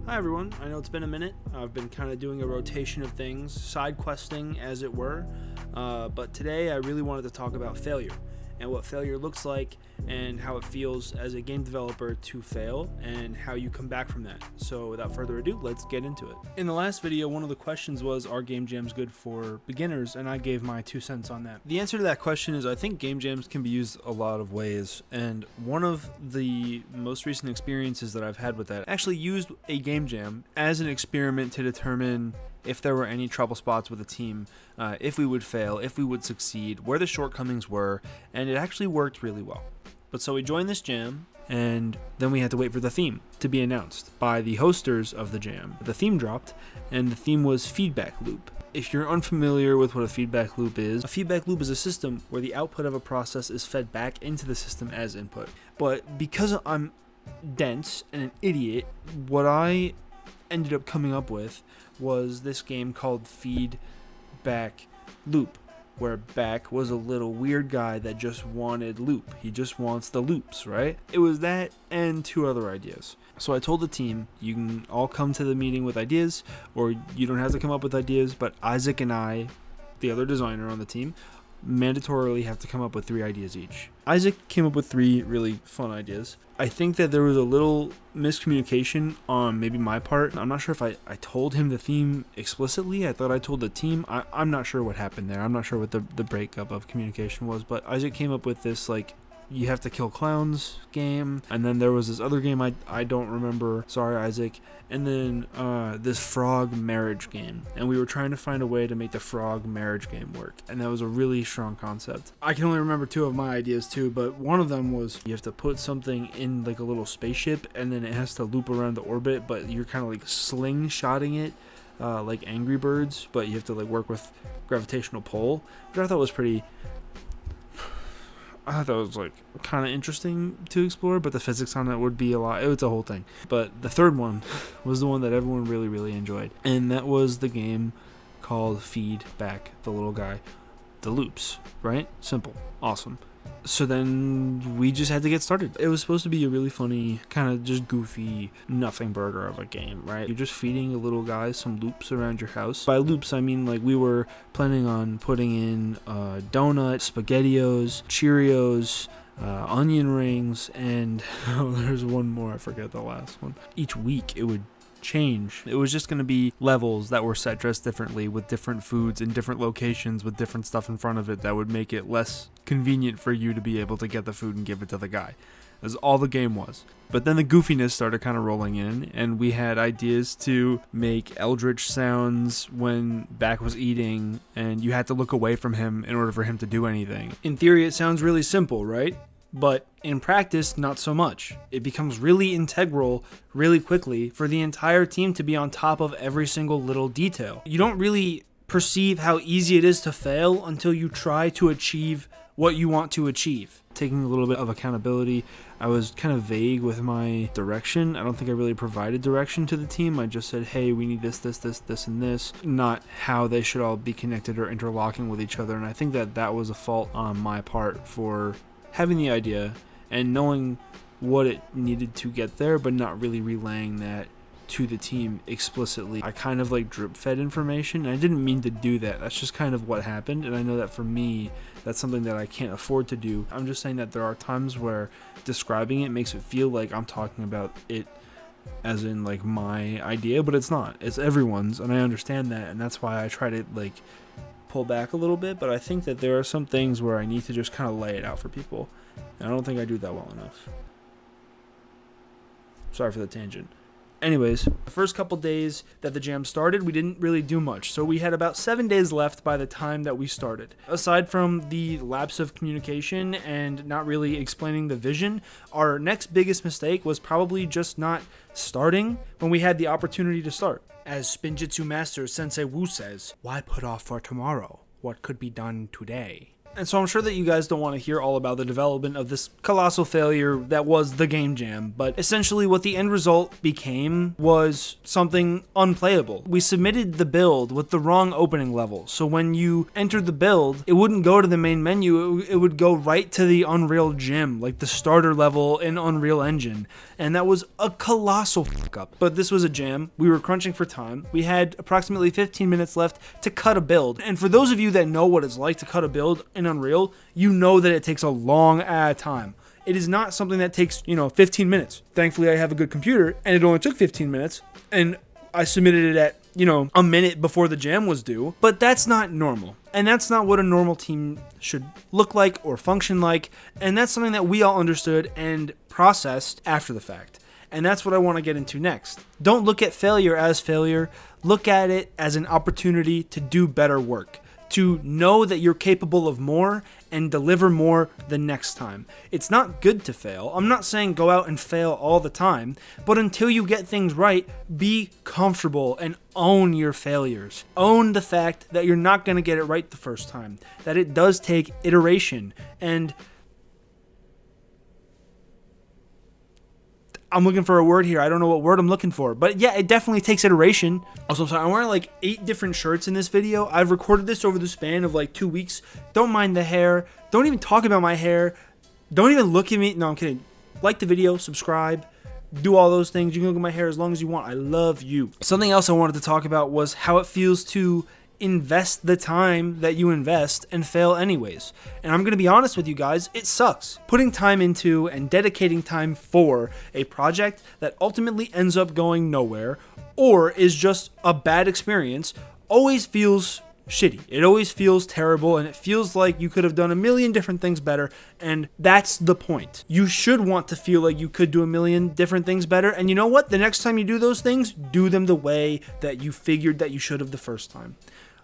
Hi everyone, I know it's been a minute. I've been kind of doing a rotation of things, side questing as it were, but today I really wanted to talk about failure and what failure looks like and how it feels as a game developer to fail and how you come back from that. So without further ado, let's get into it. In the last video, one of the questions was, are game jams good for beginners? And I gave my 2 cents on that. The answer to that question is I think game jams can be used a lot of ways, and one of the most recent experiences that I've had with that actually used a game jam as an experiment to determine if there were any trouble spots with a team, if we would fail, if we would succeed, where the shortcomings were, and it actually worked really well. But so we joined this jam, and then we had to wait for the theme to be announced by the hosters of the jam. The theme dropped, and the theme was feedback loop. If you're unfamiliar with what a feedback loop is a system where the output of a process is fed back into the system as input. But because I'm dense and an idiot, what I ended up coming up with was this game called Feedback Loop, where Back was a little weird guy that just wanted loop. He just wants the loops, right? It was that and 2 other ideas. So I told the team, you can all come to the meeting with ideas, or you don't have to come up with ideas, but Isaac and I, the other designer on the team, mandatorily have to come up with 3 ideas each. Isaac came up with 3 really fun ideas. I think that there was a little miscommunication on maybe my part. I'm not sure if I told him the theme explicitly. I thought I told the team. I'm not sure what happened there. I'm not sure what the breakup of communication was, but Isaac came up with this, like, you have to kill clowns game, and then there was this other game I don't remember, sorry Isaac, and then this frog marriage game, and we were trying to find a way to make the frog marriage game work, and that was a really strong concept. I can only remember 2 of my ideas too, but one of them was you have to put something in like a little spaceship, and then it has to loop around the orbit, but you're kind of like slingshotting it like Angry Birds, but you have to like work with gravitational pull, which I thought was like kind of interesting to explore, but the physics on it would be a lot. It was a whole thing. But the 3rd one was the one that everyone really enjoyed, and that was the game called Feedback the little guy, the loops, right? Simple, awesome. So then we just had to get started. It was supposed to be a really funny, kind of just goofy, nothing burger of a game, right? You're just feeding a little guy some loops around your house. By loops, I mean like we were planning on putting in donuts, SpaghettiOs, Cheerios, onion rings, and there's one more, I forget the last one. Each week it would change. It was just going to be levels that were set dressed differently with different foods in different locations with different stuff in front of it that would make it less convenient for you to be able to get the food and give it to the guy. That's all the game was. But then the goofiness started kind of rolling in, and we had ideas to make eldritch sounds when Back was eating, and you had to look away from him in order for him to do anything. In theory, it sounds really simple, right? But in practice, not so much. It becomes really integral really quickly for the entire team to be on top of every single little detail. You don't really perceive how easy it is to fail until you try to achieve what you want to achieve. Taking a little bit of accountability, I was kind of vague with my direction. I don't think I really provided direction to the team. I just said, hey, we need this, and this, not how they should all be connected or interlocking with each other. And I think that that was a fault on my part for having the idea and knowing what it needed to get there, but not really relaying that to the team explicitly. I kind of like drip fed information, and I didn't mean to do that. That's just kind of what happened, and I know that for me, that's something that I can't afford to do. I'm just saying that there are times where describing it makes it feel like I'm talking about it as in like my idea, but it's not. It's everyone's, and I understand that, and that's why I try to like pull back a little bit, but I think that there are some things where I need to just kind of lay it out for people, and I don't think I do that well enough. Sorry for the tangent. Anyways, the first couple days that the jam started, we didn't really do much, so we had about 7 days left by the time that we started. Aside from the lapse of communication and not really explaining the vision, our next biggest mistake was probably just not starting when we had the opportunity to start. As Spinjitzu Master Sensei Wu says, why put off for tomorrow what could be done today? And so I'm sure that you guys don't want to hear all about the development of this colossal failure that was the game jam, but essentially what the end result became was something unplayable. We submitted the build with the wrong opening level, so when you entered the build, it wouldn't go to the main menu, it would go right to the Unreal Gym, like the starter level in Unreal Engine, and that was a colossal fuck up. But this was a jam, we were crunching for time, we had approximately 15 minutes left to cut a build, and for those of you that know what it's like to cut a build in Unreal, you know that it takes a long time. It is not something that takes, 15 minutes. Thankfully, I have a good computer, and it only took 15 minutes, and I submitted it at, a minute before the jam was due, but that's not normal. And that's not what a normal team should look like or function like, and that's something that we all understood and processed after the fact. And that's what I want to get into next. Don't look at failure as failure, look at it as an opportunity to do better work, to know that you're capable of more and deliver more the next time. It's not good to fail. I'm not saying go out and fail all the time, but until you get things right, be comfortable and own your failures. Own the fact that you're not going to get it right the first time, that it does take iteration, and I'm looking for a word here. I don't know what word I'm looking for. But yeah, it definitely takes iteration. Also, I'm sorry, I'm wearing like 8 different shirts in this video. I've recorded this over the span of like 2 weeks. Don't mind the hair. Don't even talk about my hair. Don't even look at me. No, I'm kidding. Like the video, subscribe, do all those things. You can look at my hair as long as you want. I love you. Something else I wanted to talk about was how it feels to invest the time that you invest and fail anyways. And I'm going to be honest with you guys, it sucks. Putting time into and dedicating time for a project that ultimately ends up going nowhere or is just a bad experience always feels shitty. It always feels terrible, and it feels like you could have done a million different things better, and that's the point. You should want to feel like you could do a million different things better, and you know what? The next time you do those things, do them the way that you figured that you should have the first time.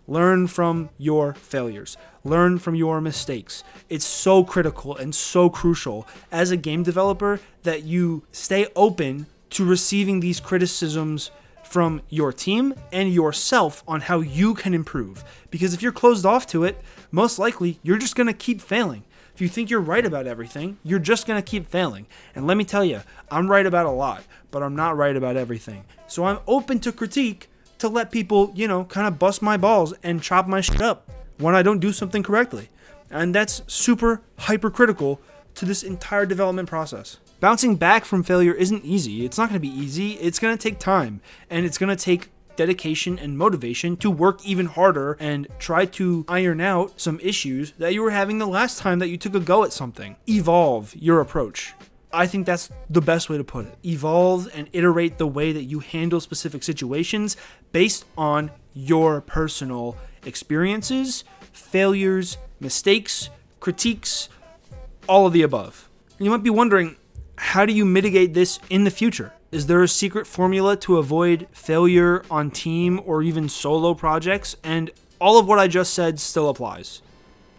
Learn from your failures. Learn from your mistakes. It's so critical and so crucial as a game developer that you stay open to receiving these criticisms from your team and yourself on how you can improve. Because if you're closed off to it, most likely you're just going to keep failing. If you think you're right about everything, you're just going to keep failing. And let me tell you, I'm right about a lot, but I'm not right about everything. So I'm open to critique to let people, kind of bust my balls and chop my shit up when I don't do something correctly. And that's super hypercritical to this entire development process. Bouncing back from failure isn't easy. It's not going to be easy. It's going to take time, and it's going to take dedication and motivation to work even harder and try to iron out some issues that you were having the last time that you took a go at something. Evolve your approach. I think that's the best way to put it. Evolve and iterate the way that you handle specific situations based on your personal experiences, failures, mistakes, critiques, all of the above. You might be wondering, how do you mitigate this in the future? Is there a secret formula to avoid failure on team or even solo projects? And all of what I just said still applies.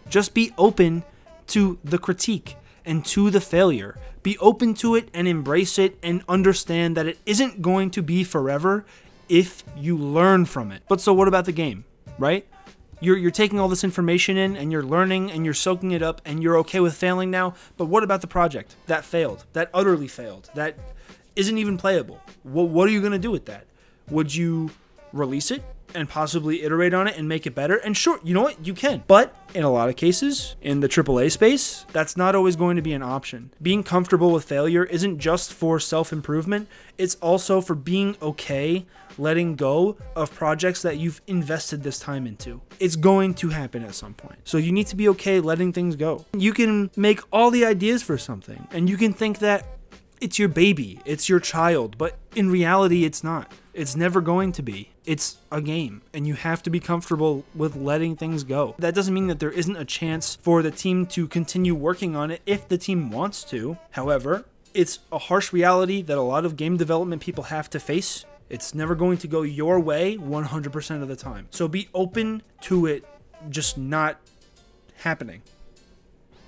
Just be open to the critique and to the failure. Be open to it and embrace it and understand that it isn't going to be forever if you learn from it. But so what about the game, right? You're taking all this information in and you're learning and you're soaking it up and you're okay with failing now, but what about the project that failed, that utterly failed, that isn't even playable? What are you going to do with that? Would you release it and possibly iterate on it and make it better? And sure, you know what? You can. But in a lot of cases, in the AAA space, that's not always going to be an option. Being comfortable with failure isn't just for self-improvement. It's also for being okay letting go of projects that you've invested this time into. It's going to happen at some point. So you need to be okay letting things go. You can make all the ideas for something, and you can think that it's your baby, it's your child, but in reality, it's not. It's never going to be. It's a game, and you have to be comfortable with letting things go. That doesn't mean that there isn't a chance for the team to continue working on it if the team wants to. However, it's a harsh reality that a lot of game development people have to face. It's never going to go your way 100% of the time. So be open to it just not happening.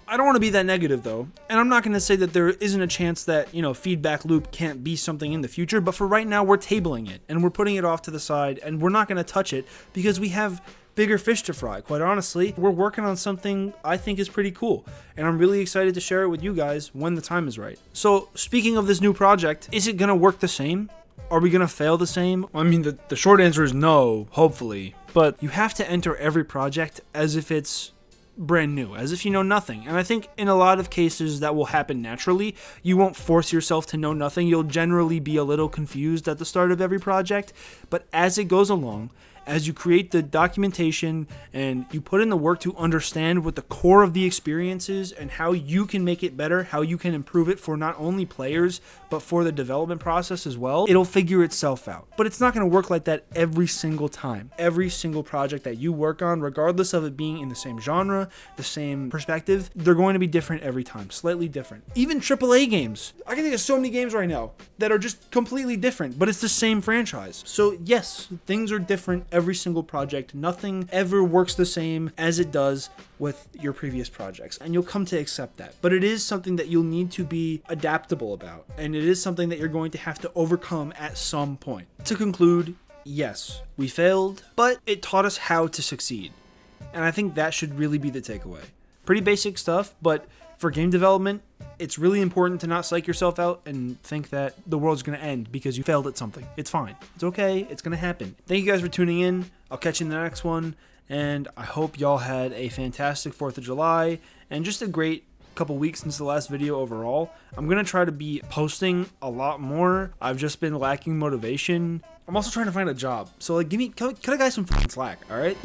I don't want to be that negative though, and I'm not going to say that there isn't a chance that, feedback loop can't be something in the future, but for right now we're tabling it and we're putting it off to the side and we're not going to touch it because we have bigger fish to fry. Quite honestly, we're working on something I think is pretty cool, and I'm really excited to share it with you guys when the time is right. So speaking of this new project, is it gonna work the same? Are we gonna fail the same? I mean, the short answer is no, hopefully. But you have to enter every project as if it's brand new, as if you know nothing. And I think in a lot of cases that will happen naturally. You won't force yourself to know nothing. You'll generally be a little confused at the start of every project. But as it goes along, as you create the documentation and you put in the work to understand what the core of the experience is and how you can make it better, how you can improve it for not only players, but for the development process as well, it'll figure itself out. But it's not going to work like that every single time. Every single project that you work on, regardless of it being in the same genre, the same perspective, they're going to be different every time, slightly different. Even AAA games. I can think of so many games right now that are just completely different, but it's the same franchise. So yes, things are different every single project. Nothing ever works the same as it does with your previous projects, and you'll come to accept that. But it is something that you'll need to be adaptable about, and it is something that you're going to have to overcome at some point. To conclude, yes, we failed, but it taught us how to succeed. And I think that should really be the takeaway. Pretty basic stuff, but for game development, it's really important to not psych yourself out and think that the world's going to end because you failed at something. It's fine. It's okay. It's going to happen. Thank you guys for tuning in. I'll catch you in the next one. And I hope y'all had a fantastic 4th of July and just a great couple weeks since the last video overall. I'm going to try to be posting a lot more. I've just been lacking motivation. I'm also trying to find a job. So like, cut a guy some fucking slack, all right?